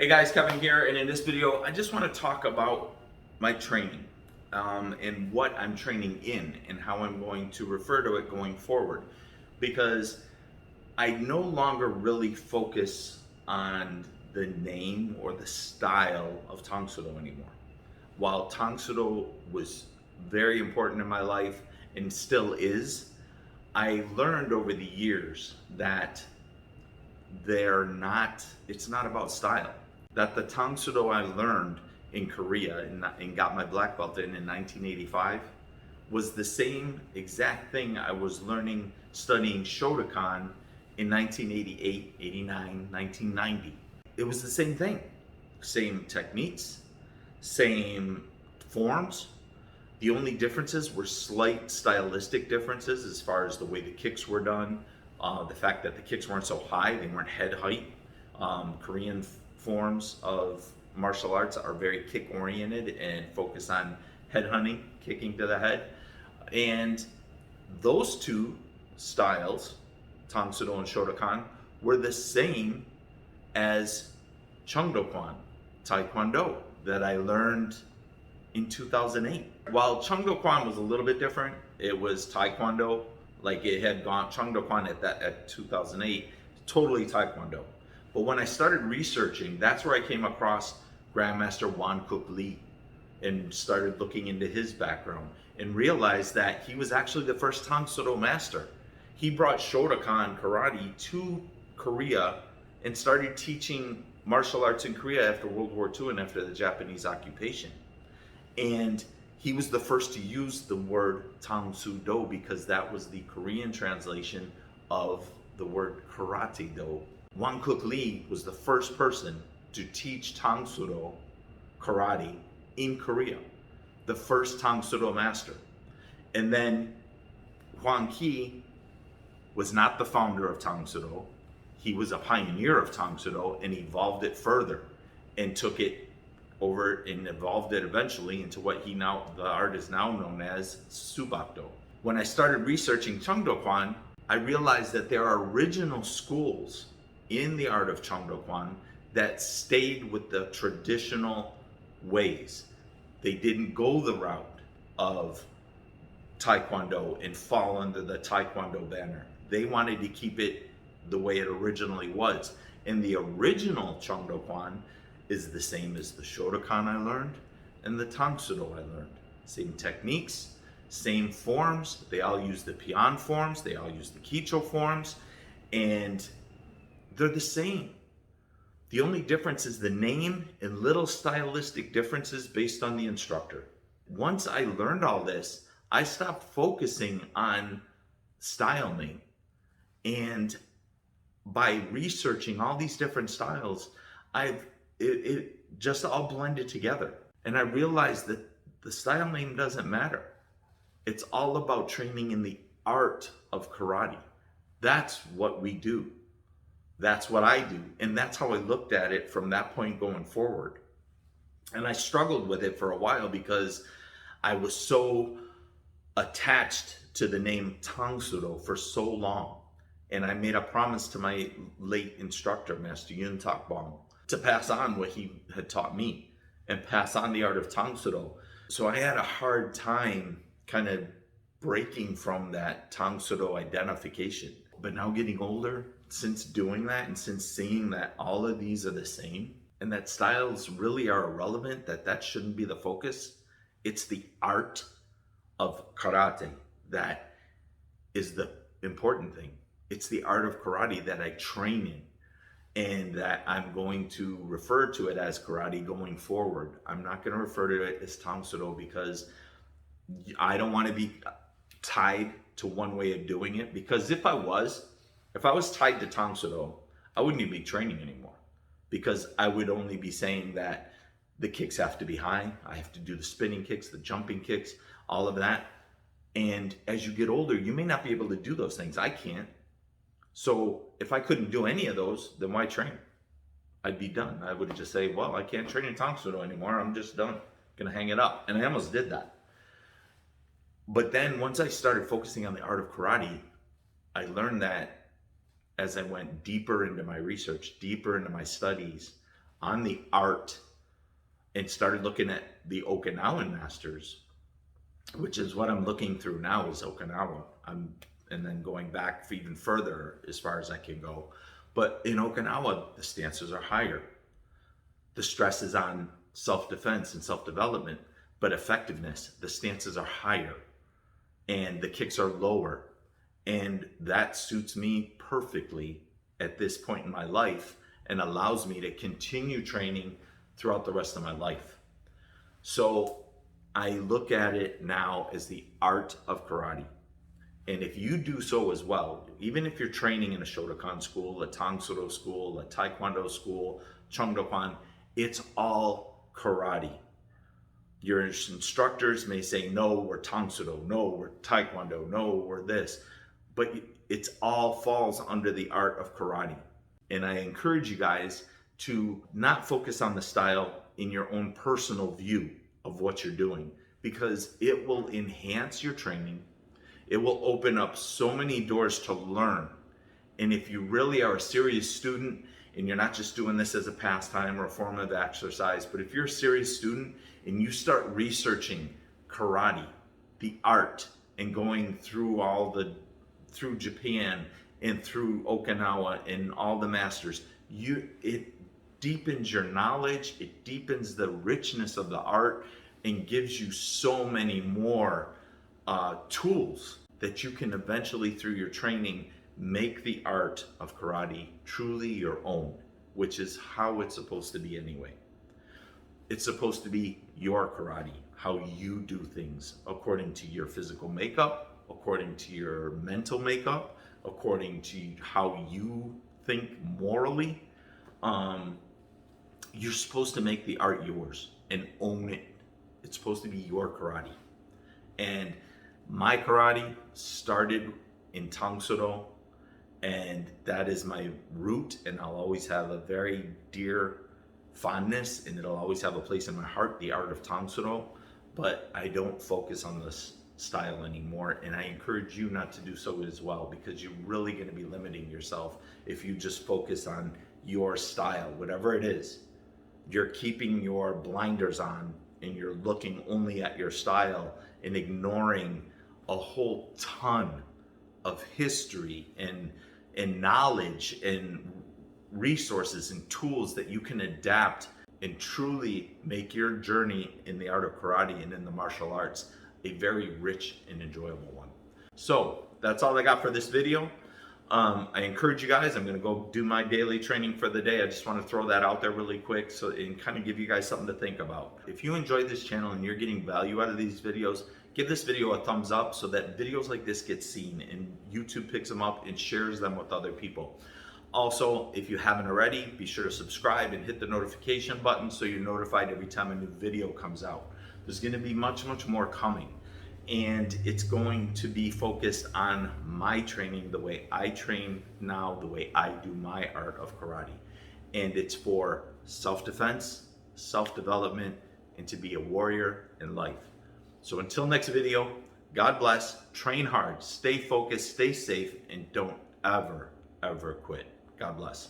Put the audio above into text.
Hey guys, Kevin here, and in this video, I just want to talk about my training and what I'm training in and how I'm going to refer to it going forward. Because I no longer really focus on the name or the style of Tang Soo Do anymore. While Tang Soo Do was very important in my life and still is, I learned over the years that it's not about style. That the Tang Soo Do I learned in Korea and got my black belt in 1985 was the same exact thing I was learning studying Shotokan in 1988, 89, 1990. It was the same thing. Same techniques, same forms. The only differences were slight stylistic differences as far as the way the kicks were done, the fact that the kicks weren't so high, they weren't head height. Korean forms of martial arts are very kick oriented and focus on head hunting, kicking to the head. And those two styles, Tang Soo Do and Shotokan, were the same as Chung Do Kwan, Tae Kwon Do, that I learned in 2008. While Chung Do Kwan was a little bit different, it was Tae Kwon Do, like it had gone Chung Do Kwan at 2008, totally Tae Kwon Do. But when I started researching, that's where I came across Grandmaster Wan Kuk Lee and started looking into his background and realized that he was actually the first Tang Soo Do master. He brought Shotokan karate to Korea and started teaching martial arts in Korea after World War II and after the Japanese occupation. And he was the first to use the word Tang Soo Do because that was the Korean translation of the word karate do. Wan Kuk Lee was the first person to teach Tang Soo Do karate in Korea, the first Tang Soo Do master. And then Hwang Ki was not the founder of Tang Soo Do. He was a pioneer of Tang Soo Do and evolved it further and took it over and evolved it eventually into what the art is now known as Subak Do. When I started researching Chung Do Kwan, I realized that there are original schools in the art of Chung Do Kwan that stayed with the traditional ways. They didn't go the route of Taekwondo and fall under the Taekwondo banner. They wanted to keep it the way it originally was. And the original Chung Do Kwan is the same as the Shotokan I learned and the Tang Soo Do I learned. Same techniques, same forms. They all use the Pian forms. They all use the Kicho forms. And they're the same. The only difference is the name and little stylistic differences based on the instructor. Once I learned all this, I stopped focusing on style name. And by researching all these different styles, it just all blended together. And I realized that the style name doesn't matter. It's all about training in the art of karate. That's what we do. That's what I do. And that's how I looked at it from that point going forward. And I struggled with it for a while because I was so attached to the name Tang Soo Do for so long. And I made a promise to my late instructor, Master Yun Tak Bong, to pass on what he had taught me and pass on the art of Tang Soo Do. So I had a hard time kind of breaking from that Tang Soo Do identification. But now getting older, since doing that and since seeing that all of these are the same and that styles really are irrelevant, that shouldn't be the focus, it's the art of karate that is the important thing. It's the art of karate that I train in and that I'm going to refer to it as karate going forward. I'm not going to refer to it as Tang Soo Do because I don't want to be tied to one way of doing it, because if I was tied to Tang Soo Do, I wouldn't even be training anymore, because I would only be saying that the kicks have to be high, I have to do the spinning kicks, the jumping kicks, all of that. And as you get older, you may not be able to do those things. I can't. So if I couldn't do any of those, then why train? I'd be done. I would just say, well, I can't train in Tang Soo Do anymore. I'm just done. Gonna hang it up. And I almost did that. But then once I started focusing on the art of karate, I learned that as I went deeper into my research, deeper into my studies, on the art and started looking at the Okinawan masters, which is what I'm looking through now, is Okinawa. And then going back even further as far as I can go. But in Okinawa, the stances are higher. The stress is on self-defense and self-development, but effectiveness, the stances are higher and the kicks are lower. And that suits me perfectly at this point in my life and allows me to continue training throughout the rest of my life. So I look at it now as the art of karate. And if you do so as well, even if you're training in a Shotokan school, a Tang Soo Do school, a Tae Kwon Do school, Cheongdokan, it's all karate. Your instructors may say, no, we're Tang Soo Do, no, we're Tae Kwon Do, no, we're this. But it all falls under the art of karate. And I encourage you guys to not focus on the style in your own personal view of what you're doing, because it will enhance your training. It will open up so many doors to learn. And if you really are a serious student and you're not just doing this as a pastime or a form of exercise, but if you're a serious student and you start researching karate, the art, and going through through Japan and through Okinawa and all the masters, it deepens your knowledge, it deepens the richness of the art, and gives you so many more tools that you can eventually, through your training, make the art of karate truly your own, which is how it's supposed to be anyway. It's supposed to be your karate, how you do things according to your physical makeup, according to your mental makeup, according to how you think morally. You're supposed to make the art yours and own it. It's supposed to be your karate. And my karate started in Tang Soo Do, and that is my root, and I'll always have a very dear fondness, and it'll always have a place in my heart, the art of Tang Soo Do. But I don't focus on this style anymore, and I encourage you not to do so as well, because you're really going to be limiting yourself if you just focus on your style, whatever it is. You're keeping your blinders on and you're looking only at your style and ignoring a whole ton of history and knowledge and resources and tools that you can adapt and truly make your journey in the art of karate and in the martial arts a very rich and enjoyable one. So that's all I got for this video. I encourage you guys, I'm going to go do my daily training for the day. I just want to throw that out there really quick and kind of give you guys something to think about. If you enjoyed this channel and you're getting value out of these videos, give this video a thumbs up so that videos like this get seen and YouTube picks them up and shares them with other people. Also, if you haven't already, be sure to subscribe and hit the notification button so you're notified every time a new video comes out. There's going to be much more coming. And it's going to be focused on my training, the way I train now, the way I do my art of karate. And it's for self-defense, self-development, and to be a warrior in life. So until next video, God bless, train hard, stay focused, stay safe, and don't ever quit. God bless.